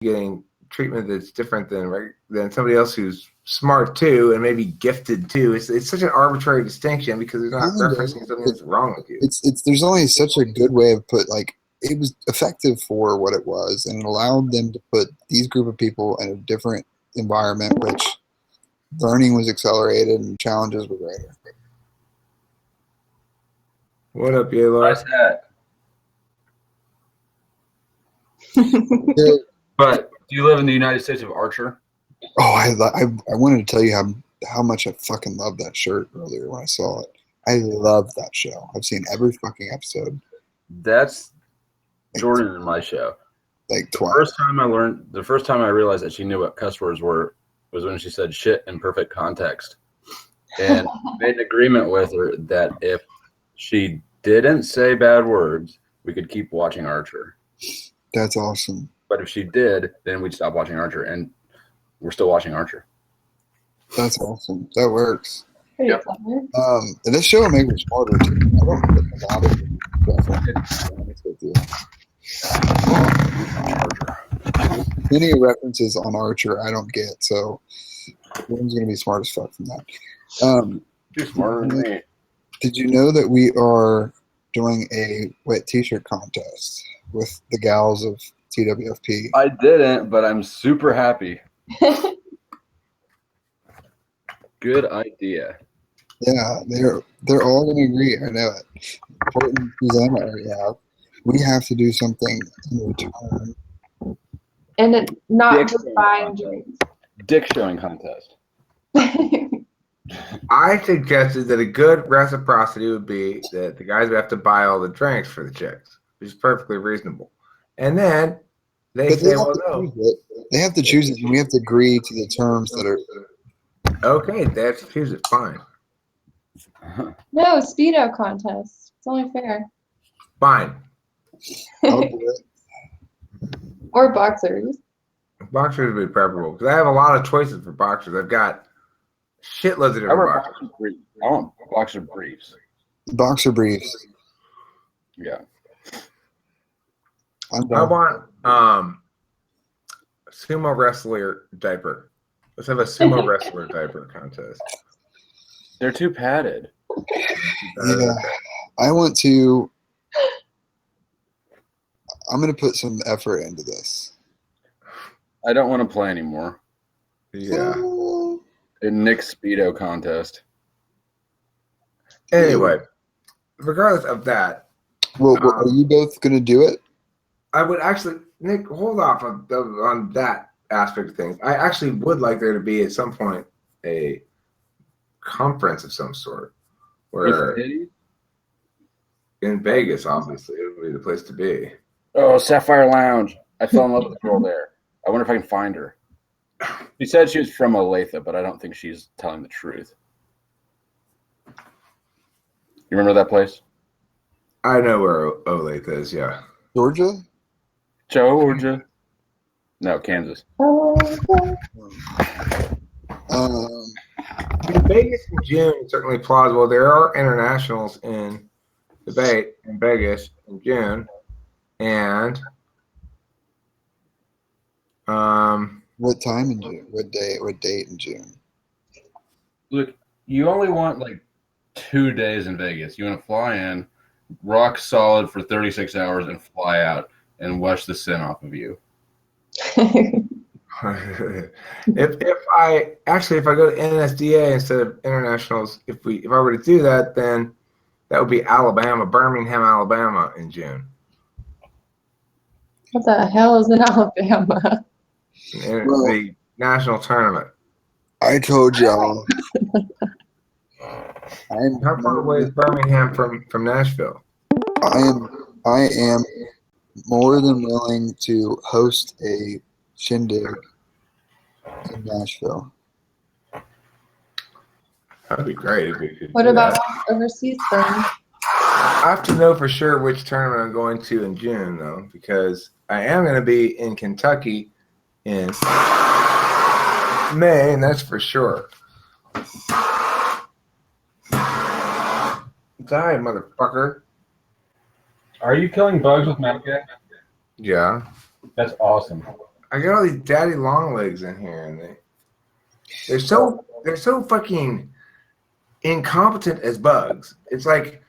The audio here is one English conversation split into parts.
getting treatment that's different than somebody else who's smart too and maybe gifted too. It's such an arbitrary distinction because they're not referencing something that's wrong with you. It's there's only such a good way of it was effective for what it was, and it allowed them to put these group of people in a different environment, which learning was accelerated and challenges were greater. What up, Yaylor? Nice hat. But do you live in the United States of Archer? Oh, I wanted to tell you how much I fucking loved that shirt earlier when I saw it. I love that show. I've seen every fucking episode. That's Jordan in my show. Like twice. The first time I realized that she knew what cuss words were was when she said shit in perfect context. And made an agreement with her that if she didn't say bad words, we could keep watching Archer. That's awesome. But if she did, then we'd stop watching Archer, and we're still watching Archer. That's awesome. That works. Yep. And this show will make me smarter too. I don't put a lot of it with you. Many references on Archer I don't get, so everyone's gonna be smart as fuck from that. You're smarter than me. Did you know that we are doing a wet t-shirt contest with the gals of TWFP? I didn't, but I'm super happy. Good idea. Yeah, they're all going to agree. I know it. Important Susanna already have. We have to do something in return. And it not Dick just showing buying contest. drinks. Dick showing contest. I suggested that a good reciprocity would be that the guys would have to buy all the drinks for the chicks, which is perfectly reasonable. And then they say, well, no. They have to choose it, and we have to agree to the terms that are. Okay, they have to choose it. Fine. No, Speedo contest. It's only fair. Fine. I'll do it. Or boxers. Boxers would be preferable because I have a lot of choices for boxers. I've got shitloads of different boxers. I want boxer briefs. Boxer briefs. Yeah. I'm I done. want sumo wrestler diaper. Let's have a sumo wrestler diaper contest. They're too padded. Yeah, I want to. I'm going to put some effort into this. I don't want to play anymore. Yeah. A Nick Speedo contest. Anyway, regardless of that, Well, are you both going to do it? I would actually, Nick, hold off on that aspect of things. I actually would like there to be at some point a conference of some sort where in Vegas, obviously, it would be the place to be. Oh, Sapphire Lounge. I fell in love with the girl there. I wonder if I can find her. She said she was from Olathe, but I don't think she's telling the truth. You remember that place? I know where Olathe is, yeah. Georgia? Georgia? No, Kansas. Vegas in June is certainly plausible. There are internationals in debate in Vegas in June, and What time in June? What date in June? Look, you only want like 2 days in Vegas. You want to fly in, rock solid for 36 hours, and fly out and wash the sin off of you. if I go to NSDA instead of internationals, if I were to do that, then that would be Alabama, Birmingham, Alabama in June. What the hell is in Alabama? The national tournament. I told y'all. How far away is Birmingham from Nashville? I am more than willing to host a shindig in Nashville. That'd be great if we could. What do about that. overseas then? I have to know for sure which tournament I'm going to in June, though, because I am going to be in Kentucky in May, and that's for sure. Die, motherfucker. Are you killing bugs with Magic? Yeah. That's awesome. I got all these daddy long legs in here, and they're so fucking incompetent as bugs. It's like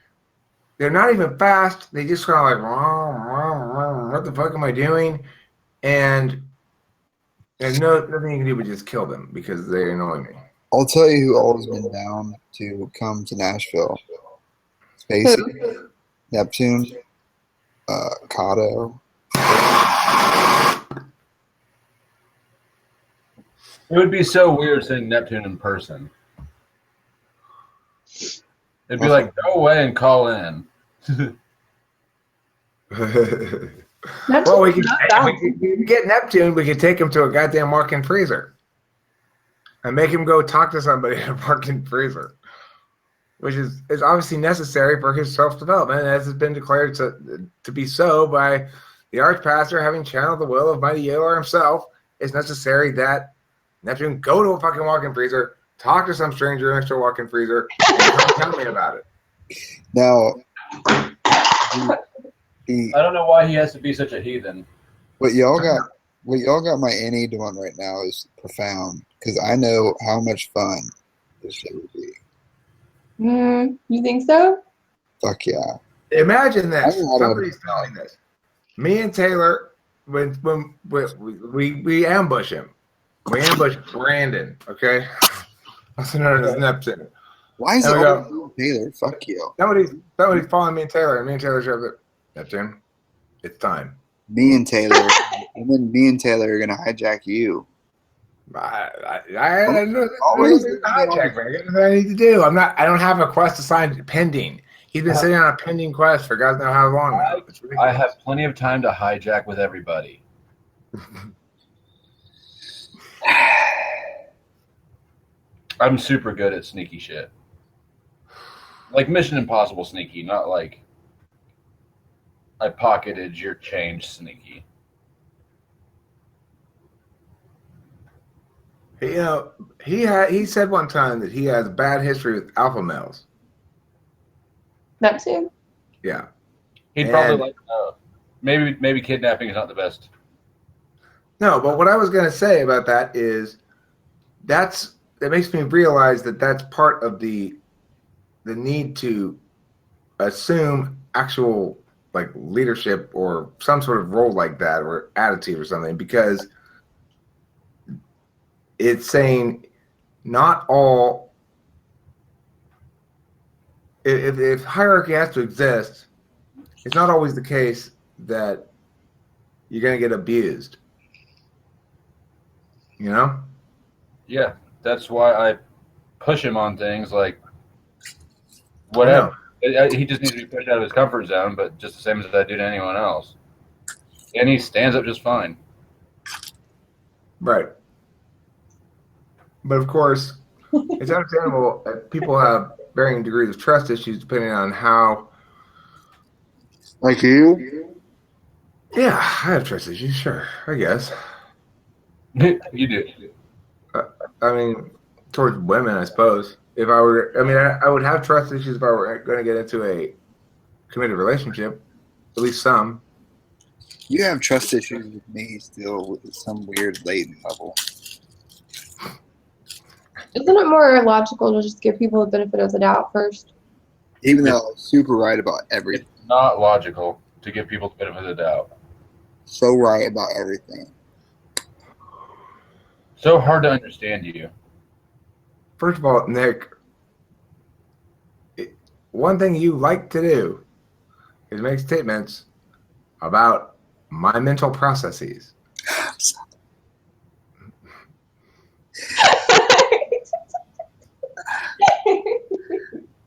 they're not even fast. They just kind of like, what the fuck am I doing? And there's nothing you can do but just kill them because they annoy me. I'll tell you who always been down to come to Nashville. Spacey, Neptune, Kato. It would be so weird seeing Neptune in person. It'd be like, go away and call in. Well, we can get Neptune. We could take him to a goddamn walk-in freezer and make him go talk to somebody in a walk-in freezer, which is obviously necessary for his self-development, as has been declared to be so by the archpastor, having channeled the will of mighty Yolar himself. It's necessary that Neptune go to a fucking walk-in freezer, talk to some stranger next to a walk-in freezer, and tell me about it. Now, I don't know why he has to be such a heathen. what y'all got my Annie doing right now is profound, because I know how much fun this shit would be. You think so? Fuck yeah. Imagine this. I don't know how to- Somebody's telling this. Me and Taylor, when we ambush him. We ambush Brandon, okay? Also known as Neptune. Why is it There we always Taylor? Fuck you. Somebody's following me and Taylor, and me and Taylor show up. Neptune, it's time. Me and Taylor, and then me and Taylor are gonna hijack you. I don't know. I got nothing I need to do. I don't have a quest assigned pending. He's been sitting on a pending quest for God knows how long now. It's ridiculous. I have plenty of time to hijack with everybody. I'm super good at sneaky shit. Like Mission Impossible sneaky, not like I pocketed your change sneaky. You know, he said one time that he has a bad history with alpha males. Neptune? Yeah. He'd probably like maybe kidnapping is not the best. No, but what I was going to say about that is that makes me realize that that's part of the need to assume actual like leadership or some sort of role like that or attitude or something, because it's saying not all if hierarchy has to exist, it's not always the case that you're going to get abused. You know? Yeah, that's why I push him on things like whatever. He just needs to be pushed out of his comfort zone, but just the same as I do to anyone else. And he stands up just fine. Right. But of course, it's understandable that people have varying degrees of trust issues depending on how. Like you? Yeah, I have trust issues, sure, I guess. You do. I mean, towards women, I suppose. If I were, I would have trust issues if I were going to get into a committed relationship, at least some. You have trust issues with me still with some weird latent level. Isn't it more logical to just give people the benefit of the doubt first? Even though I'm super right about everything. It's not logical to give people the benefit of the doubt. So right about everything. So hard to understand you. First of all, Nick, one thing you like to do is make statements about my mental processes.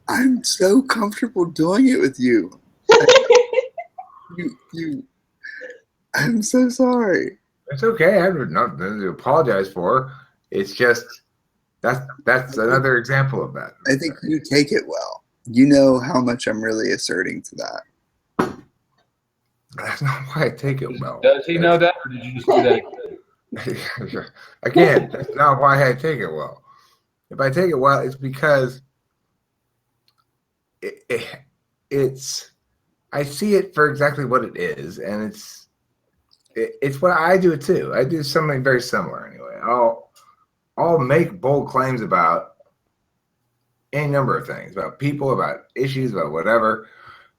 I'm so comfortable doing it with you. I'm so sorry. It's okay. I have nothing to apologize for. It's just that's another example of that. I think you take it well. You know how much I'm really asserting to that. That's not why I take it well. Does he know that, or did you just do that? Again, that's not why I take it well. If I take it well, it's because it's I see it for exactly what it is, and it's what I do too. I do something very similar anyway. I'll make bold claims about any number of things, about people, about issues, about whatever,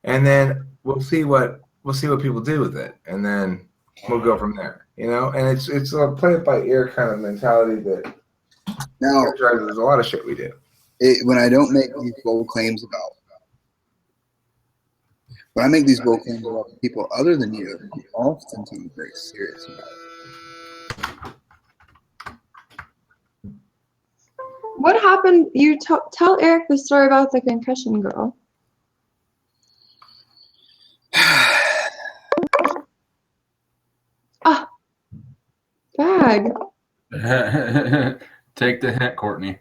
and then we'll see what people do with it, and then we'll go from there. And it's a play it by ear kind of mentality that Now, characterizes a lot of shit we do. when I don't make these bold claims about, when I make these bold claims about people other than you, I'm often very serious about it. What happened? You tell Eric the story about the concussion girl. Ah, bag. Take the hint, Courtney.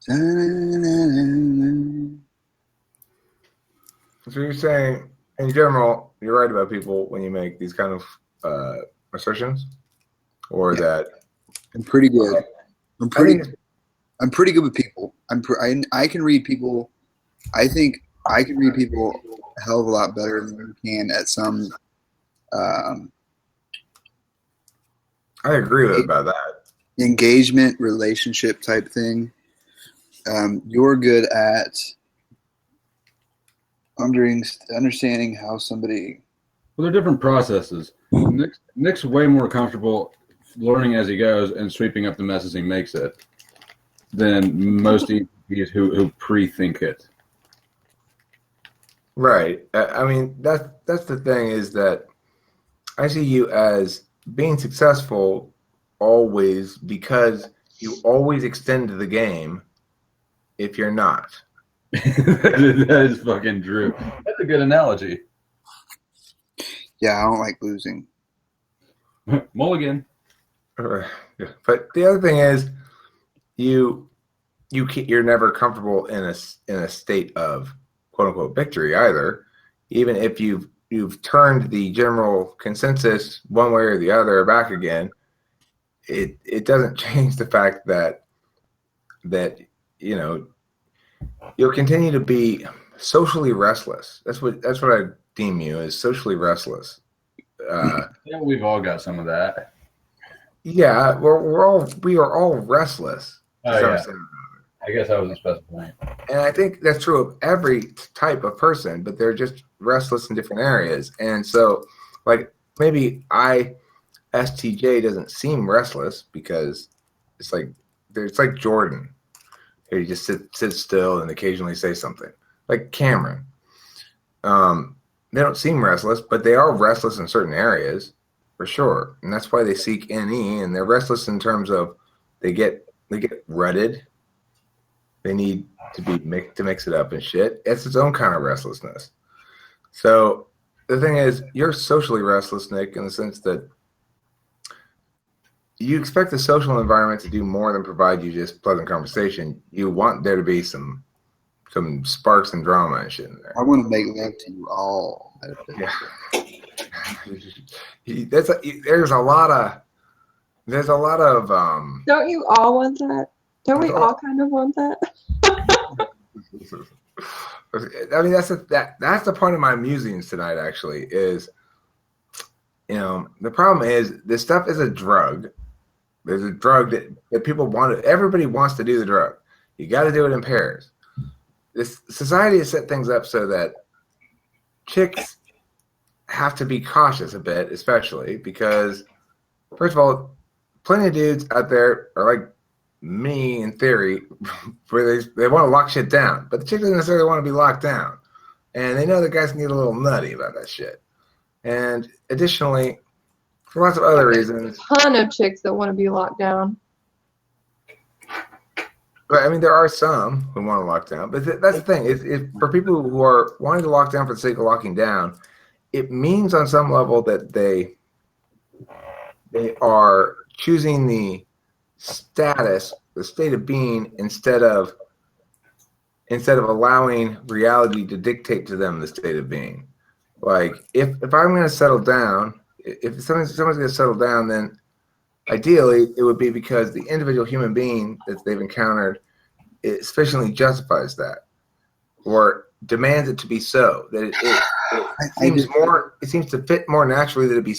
So you're saying, in general, you're right about people when you make these kind of assertions, or that I'm pretty good. I'm pretty good with people. I can read people. I think I can read people a hell of a lot better than you can at some. I agree with about that. Engagement, relationship type thing. You're good at understanding how somebody. Well, they're different processes. Nick's way more comfortable learning as he goes and sweeping up the mess as he makes it than most EPs who pre-think it. Right. I mean, that's the thing, is that I see you as being successful always because you always extend the game if you're not. That is fucking true. That's a good analogy. Yeah, I don't like losing. Mulligan. But the other thing is, you're never comfortable in a state of quote unquote victory either, even if you've turned the general consensus one way or the other back again. It doesn't change the fact that you'll continue to be socially restless. That's what I deem you as, socially restless. Yeah, we've all got some of that. Yeah, we are all restless. Oh, yeah. I guess I wasn't specifying. And I think that's true of every type of person, but they're just restless in different areas. And so, like, maybe STJ doesn't seem restless because it's like Jordan. He just sits still and occasionally say something. Like Cameron. They don't seem restless, but they are restless in certain areas, for sure. And that's why they seek NE, and they're restless in terms of they get rutted. They need to mix it up and shit. It's its own kind of restlessness. So the thing is, you're socially restless, Nick, in the sense that you expect the social environment to do more than provide you just pleasant conversation. You want there to be some sparks and drama and shit in there. I want to make love to you all. Yeah. There's a lot of Don't you all want that? Don't we all kind of want that? I mean, that's the point of my musings tonight, actually, is, the problem is this stuff is a drug. There's a drug that people want. Everybody wants to do the drug. You got to do it in pairs. This society has set things up so that chicks have to be cautious a bit, especially because, first of all, plenty of dudes out there are like me in theory, where they want to lock shit down, but the chick doesn't necessarily want to be locked down, and they know the guys can get a little nutty about that shit. And additionally, for lots of other reasons, a ton of chicks that want to be locked down. But I mean, there are some who want to lock down. But that's the thing. If for people who are wanting to lock down for the sake of locking down, it means on some level that they are choosing the status, the state of being, instead of allowing reality to dictate to them the state of being. Like if I'm going to settle down, if someone's going to settle down, then ideally it would be because the individual human being that they've encountered sufficiently justifies that, or demands it to be so, that It seems to fit more naturally that it be